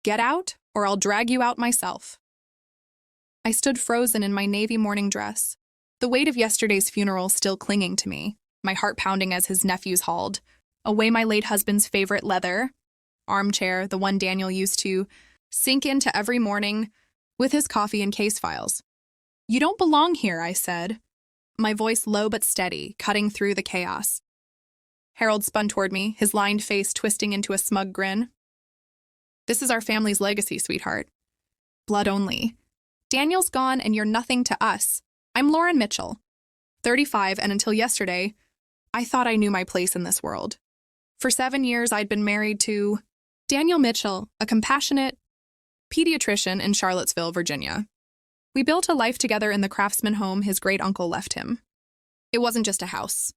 Get out, or I'll drag you out myself. I stood frozen in my navy morning dress, the weight of yesterday's funeral still clinging to me, my heart pounding as his nephews hauled away my late husband's favorite leather armchair, the one Daniel used to sink into every morning with his coffee and case files. You don't belong here, I said, my voice low but steady, cutting through the chaos. Harold spun toward me, his lined face twisting into a smug grin. This is our family's legacy, sweetheart. Blood only. Daniel's gone and you're nothing to us. I'm Lauren Mitchell, 35, and until yesterday, I thought I knew my place in this world. For 7 years, I'd been married to Daniel Mitchell, a compassionate pediatrician in Charlottesville, Virginia. We built a life together in the craftsman home his great-uncle left him. It wasn't just a house.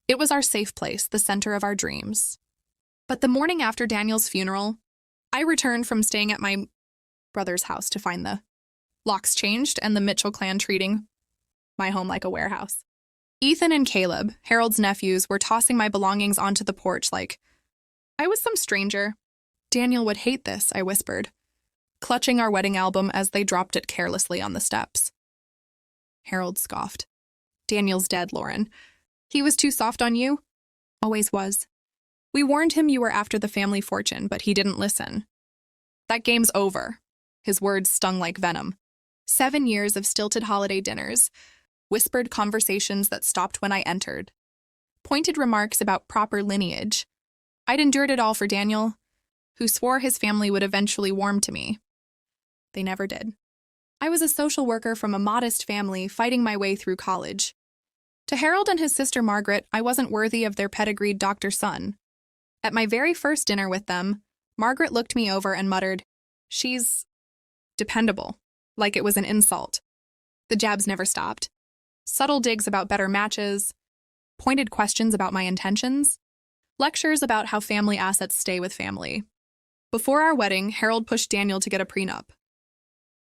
It was our safe place, the center of our dreams. But the morning after Daniel's funeral, I returned from staying at my brother's house to find the locks changed and the Mitchell clan treating my home like a warehouse. Ethan and Caleb, Harold's nephews, were tossing my belongings onto the porch like I was some stranger. Daniel would hate this, I whispered, clutching our wedding album as they dropped it carelessly on the steps. Harold scoffed. Daniel's dead, Lauren. He was too soft on you? Always was. We warned him you were after the family fortune, but he didn't listen. That game's over. His words stung like venom. 7 years of stilted holiday dinners, whispered conversations that stopped when I entered, pointed remarks about proper lineage. I'd endured it all for Daniel, who swore his family would eventually warm to me. They never did. I was a social worker from a modest family fighting my way through college. To Harold and his sister Margaret, I wasn't worthy of their pedigreed doctor son. At my very first dinner with them, Margaret looked me over and muttered, "She's dependable," like it was an insult. The jabs never stopped. Subtle digs about better matches, pointed questions about my intentions, lectures about how family assets stay with family. Before our wedding, Harold pushed Daniel to get a prenup.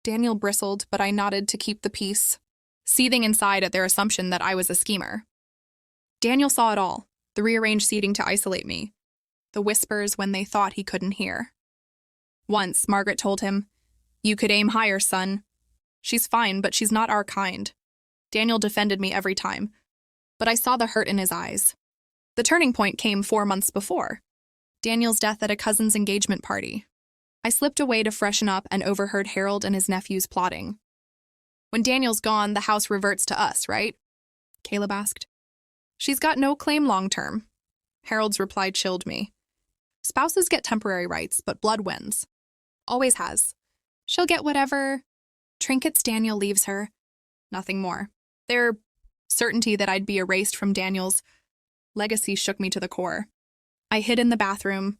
Daniel bristled, but I nodded to keep the peace, seething inside at their assumption that I was a schemer. Daniel saw it all, the rearranged seating to isolate me, the whispers when they thought he couldn't hear. Once, Margaret told him, "You could aim higher, son. She's fine, but she's not our kind." Daniel defended me every time, but I saw the hurt in his eyes. The turning point came 4 months before, Daniel's death at a cousin's engagement party. I slipped away to freshen up and overheard Harold and his nephews plotting. "When Daniel's gone, the house reverts to us, right?" Caleb asked. "She's got no claim long-term." Harold's reply chilled me. "Spouses get temporary rights, but blood wins. Always has. She'll get whatever trinkets Daniel leaves her. Nothing more." Their certainty that I'd be erased from Daniel's legacy shook me to the core. I hid in the bathroom,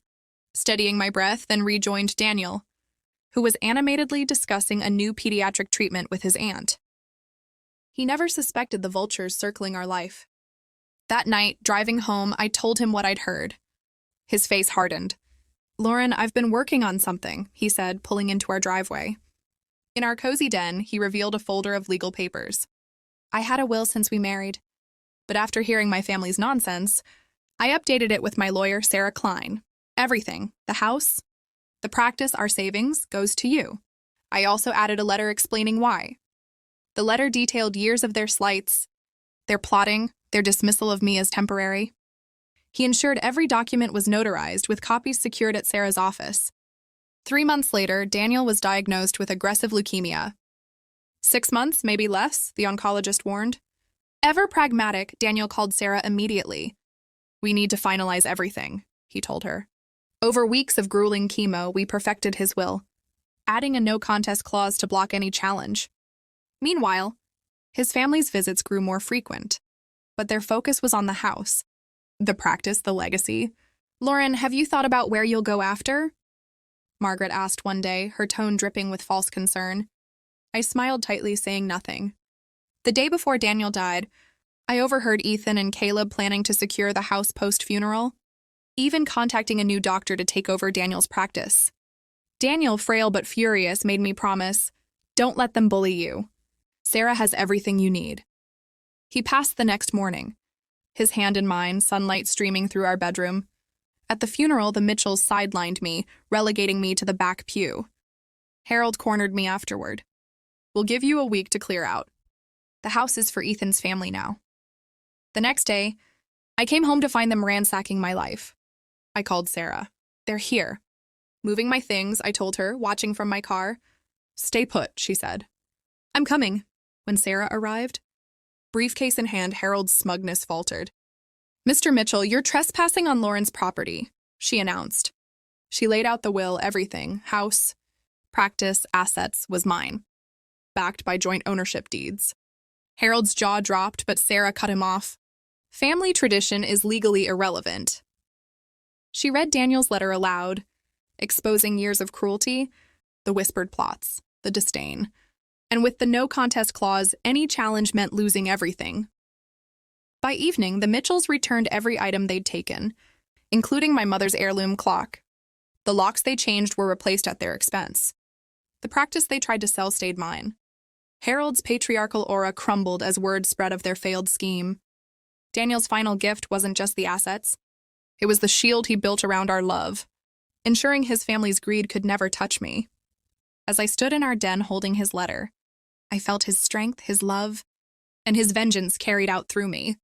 steadying my breath, then rejoined Daniel, who was animatedly discussing a new pediatric treatment with his aunt. He never suspected the vultures circling our life. That night, driving home, I told him what I'd heard. His face hardened. "Lauren, I've been working on something," he said, pulling into our driveway. In our cozy den, he revealed a folder of legal papers. I had a will since we married, but after hearing my family's nonsense, I updated it with my lawyer, Sarah Klein. Everything, the house, the practice, our savings, goes to you. I also added a letter explaining why. The letter detailed years of their slights, their plotting, their dismissal of me as temporary. He ensured every document was notarized with copies secured at Sarah's office. 3 months later, Daniel was diagnosed with aggressive leukemia. 6 months, maybe less, the oncologist warned. Ever pragmatic, Daniel called Sarah immediately. "We need to finalize everything," he told her. Over weeks of grueling chemo, we perfected his will, adding a no-contest clause to block any challenge. Meanwhile, his family's visits grew more frequent, but their focus was on the house, the practice, the legacy. "Lauren, have you thought about where you'll go after?" Margaret asked one day, her tone dripping with false concern. I smiled tightly, saying nothing. The day before Daniel died, I overheard Ethan and Caleb planning to secure the house post-funeral, even contacting a new doctor to take over Daniel's practice. Daniel, frail but furious, made me promise, "Don't let them bully you. Sarah has everything you need." He passed the next morning, his hand in mine, sunlight streaming through our bedroom. At the funeral, the Mitchells sidelined me, relegating me to the back pew. Harold cornered me afterward. We'll give you a week to clear out. The house is for Ethan's family now. The next day, I came home to find them ransacking my life. I called Sarah. They're here. Moving my things, I told her, watching from my car. Stay put, she said. I'm coming. When Sarah arrived, briefcase in hand, Harold's smugness faltered. Mr. Mitchell, you're trespassing on Lauren's property, she announced. She laid out the will, everything, house, practice, assets, was mine, backed by joint ownership deeds. Harold's jaw dropped, but Sarah cut him off. Family tradition is legally irrelevant. She read Daniel's letter aloud, exposing years of cruelty, the whispered plots, the disdain. And with the no contest clause, any challenge meant losing everything. By evening, the Mitchells returned every item they'd taken, including my mother's heirloom clock. The locks they changed were replaced at their expense. The practice they tried to sell stayed mine. Harold's patriarchal aura crumbled as word spread of their failed scheme. Daniel's final gift wasn't just the assets. It was the shield he built around our love, ensuring his family's greed could never touch me. As I stood in our den holding his letter, I felt his strength, his love, and his vengeance carried out through me.